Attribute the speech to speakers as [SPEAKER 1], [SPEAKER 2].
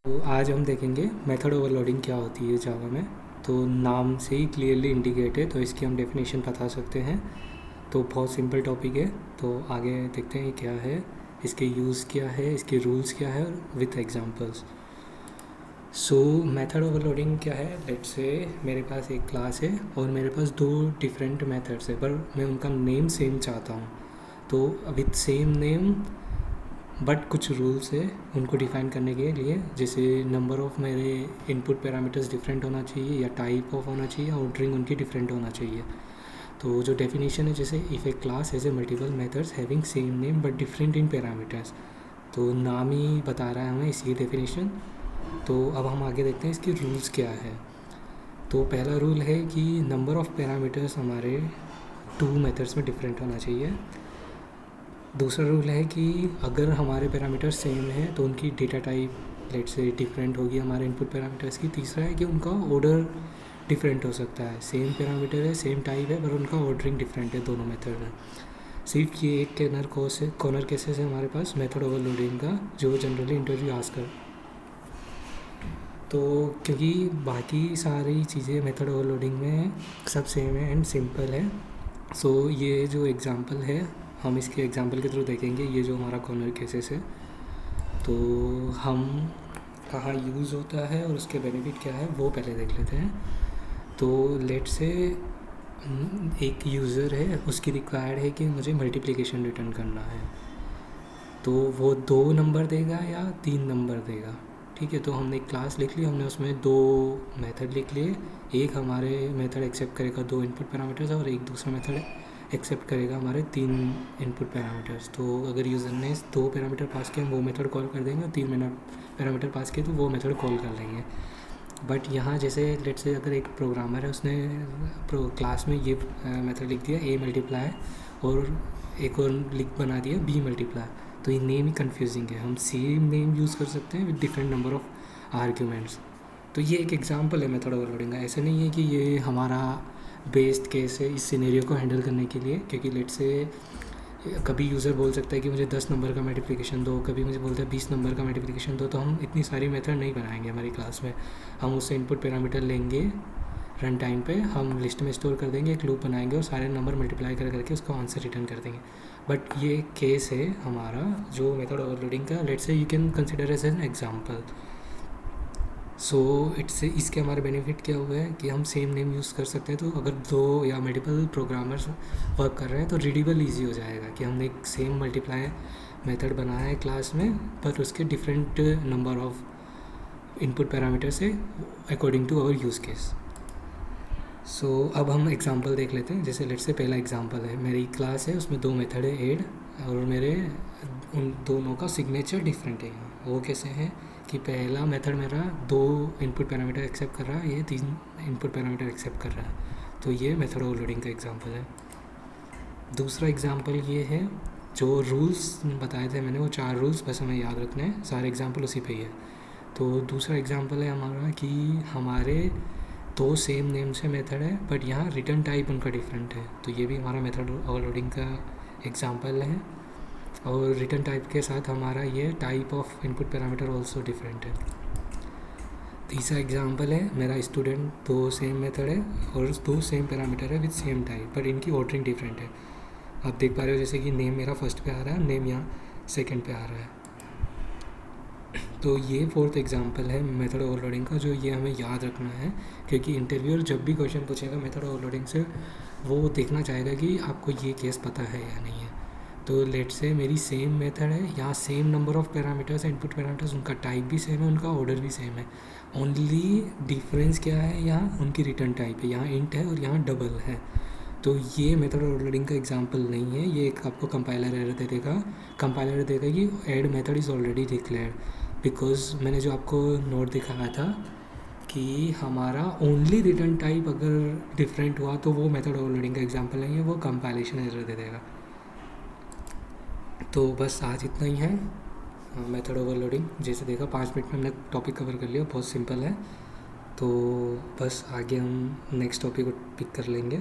[SPEAKER 1] तो आज हम देखेंगे मेथड ओवरलोडिंग क्या होती है जावा में। तो नाम से ही क्लियरली इंडिकेट है, तो इसकी हम डेफिनेशन बता सकते हैं। तो बहुत सिंपल टॉपिक है। तो आगे देखते हैं क्या है, इसके यूज़ क्या है, इसके रूल्स क्या है, with examples. So method overloading क्या है। लेट्स से मेरे पास एक क्लास है और मेरे पास दो डिफरेंट मेथड्स है, पर मैं उनका नेम सेम चाहता हूँ। तो विथ सेम नेम बट कुछ रूल्स है उनको डिफ़ाइन करने के लिए, जैसे नंबर ऑफ़ मेरे इनपुट पैरामीटर्स डिफरेंट होना चाहिए, या टाइप ऑफ होना चाहिए, ऑर्डरिंग उनकी डिफरेंट होना चाहिए। तो जो डेफिनेशन है, जैसे if A class has a multiple methods having same name but different in parameters, तो नाम ही बता रहा है हमें इसी डेफिनेशन। तो अब हम आगे देखते हैं इसके रूल्स क्या है। तो पहला रूल है कि नंबर ऑफ़ पैरामीटर्स हमारे टू मेथड्स में डिफरेंट होना चाहिए। दूसरा रूल है कि अगर हमारे पैरामीटर सेम है तो उनकी डेटा टाइप लेट से डिफरेंट होगी हमारे इनपुट पैरामीटर्स की। तीसरा है कि उनका ऑर्डर डिफरेंट हो सकता है, सेम पैरामीटर है, सेम टाइप है, पर उनका ऑर्डरिंग डिफरेंट है दोनों मेथड में। सिर्फ ये एक कॉर्नर केसेस है हमारे पास मेथड ओवरलोडिंग का, जो जनरली इंटरव्यू आस्क कर। तो क्योंकि बाकी सारी चीज़ें मेथड ओवरलोडिंग में सब सेम है एंड सिंपल है। सो ये जो एग्ज़ाम्पल है, हम इसके एग्ज़ाम्पल के थ्रू देखेंगे ये जो हमारा कॉर्नर केसेस है। तो हम कहाँ यूज़ होता है और उसके बेनिफिट क्या है वो पहले देख लेते हैं। तो लेट से एक यूज़र है, उसकी रिक्वायर्ड है कि मुझे मल्टीप्लिकेशन रिटर्न करना है। तो वो 2 नंबर देगा या 3 नंबर देगा, ठीक है। तो हमने एक क्लास लिख ली, हमने उसमें 2 मेथड लिख लिए। एक हमारे मेथड एक्सेप्ट करेगा 2 इनपुट पैरामीटर्स और एक दूसरा मेथड एक्सेप्ट करेगा हमारे 3 इनपुट पैरामीटर्स। तो अगर यूज़र ने 2 पैरामीटर पास किए हम वो मेथड कॉल कर देंगे, और 3 पैरामीटर पास किए तो वो मेथड कॉल कर लेंगे। बट यहाँ जैसे लेट से अगर एक प्रोग्रामर है, उसने क्लास में ये मेथड लिख दिया a मल्टीप्लाई, और एक और लिख बना दिया b मल्टीप्लाई, तो ये नेम ही कन्फ्यूजिंग है। हम सेम नेम यूज़ कर सकते हैं with different number of arguments. तो ये एक एग्जांपल है मेथड ओवरलोडिंग का। ऐसे नहीं है कि ये हमारा बेस्ड केस है इस सिनेरियो को हैंडल करने के लिए, क्योंकि लेट से कभी यूज़र बोल सकता है कि मुझे 10 नंबर का मल्टीप्लिकेशन दो, कभी मुझे बोलता है 20 नंबर का मल्टीप्लिकेशन दो। तो हम इतनी सारी मेथड नहीं बनाएंगे हमारी क्लास में। हम उससे इनपुट पैरामीटर लेंगे, रन टाइम पे हम लिस्ट में स्टोर कर देंगे, एक लूप बनाएंगे और सारे नंबर मल्टीप्लाई करके उसको आंसर रिटर्न कर देंगे। बट ये केस है हमारा जो मेथड ओवरलोडिंग का, let's say you can consider as an example. So इसके हमारे बेनिफिट क्या हुआ है कि हम सेम नेम यूज़ कर सकते हैं। तो अगर 2 या मल्टीपल प्रोग्रामर्स वर्क कर रहे हैं तो रीडेबल ईजी हो जाएगा कि हमने एक सेम मल्टीप्लाई मेथड बनाया है क्लास में, पर उसके different number of input parameter से according to our use case. So अब हम एग्जांपल देख लेते हैं। जैसे लेट्स से पहला एग्जांपल है, मेरी क्लास है, उसमें 2 मेथड है ऐड, और मेरे उन दोनों का सिग्नेचर डिफरेंट है। वो कैसे हैं कि पहला मेथड मेरा 2 इनपुट पैरामीटर एक्सेप्ट कर रहा है, ये 3 इनपुट पैरामीटर एक्सेप्ट कर रहा है। तो ये मेथड ओवरलोडिंग का एग्जांपल है। दूसरा एग्जांपल ये है, जो रूल्स बताए थे मैंने वो 4 रूल्स बस हमें याद रखने हैं, सारे एग्जांपल उसी पे ही है। तो दूसरा एग्जांपल है हमारा कि हमारे 2 सेम नेम से मेथड है, बट यहाँ रिटर्न टाइप उनका डिफरेंट है। तो ये भी हमारा मेथड ओवरलोडिंग का एग्जांपल है। और रिटर्न टाइप के साथ हमारा ये type of input parameter also different है। तीसरा एग्जांपल है, मेरा स्टूडेंट 2 सेम मेथड है और 2 सेम पैरामीटर है विद सेम टाइप, बट इनकी ऑर्डरिंग डिफरेंट है। आप देख पा रहे हो जैसे कि नेम मेरा फर्स्ट पे आ रहा है, नेम यहाँ सेकंड पे आ रहा है। तो ये 4th एग्जांपल है मेथड ओवरलोडिंग का, जो ये हमें याद रखना है, क्योंकि इंटरव्यूअर जब भी क्वेश्चन पूछेगा मेथड ओवरलोडिंग से, वो देखना चाहेगा कि आपको ये केस पता है या नहीं है। तो लेट से मेरी सेम मेथड है, यहाँ same number of parameters input parameters, उनका टाइप भी सेम है, उनका ऑर्डर भी सेम है। ओनली डिफरेंस क्या है, यहाँ उनकी रिटर्न टाइप है, यहाँ इंट है और यहाँ डबल है। तो ये मेथड ओवरलोडिंग का एग्जांपल नहीं है, ये एक आपको कंपाइलर एरर दे देगा। कंपाइलर देगा कि add method is already declared, because मैंने जो आपको नोट दिखाया था कि हमारा ओनली रिटर्न टाइप अगर डिफरेंट हुआ तो वो मेथड ओवरलोडिंग का एग्जांपल नहीं है, वो कंपाइलेशन एरर दे देगा। तो बस आज इतना ही है मेथड ओवरलोडिंग। जैसे देखा 5 मिनट में हमने टॉपिक कवर कर लिया, बहुत सिंपल है। तो बस आगे हम नेक्स्ट टॉपिक को पिक कर लेंगे।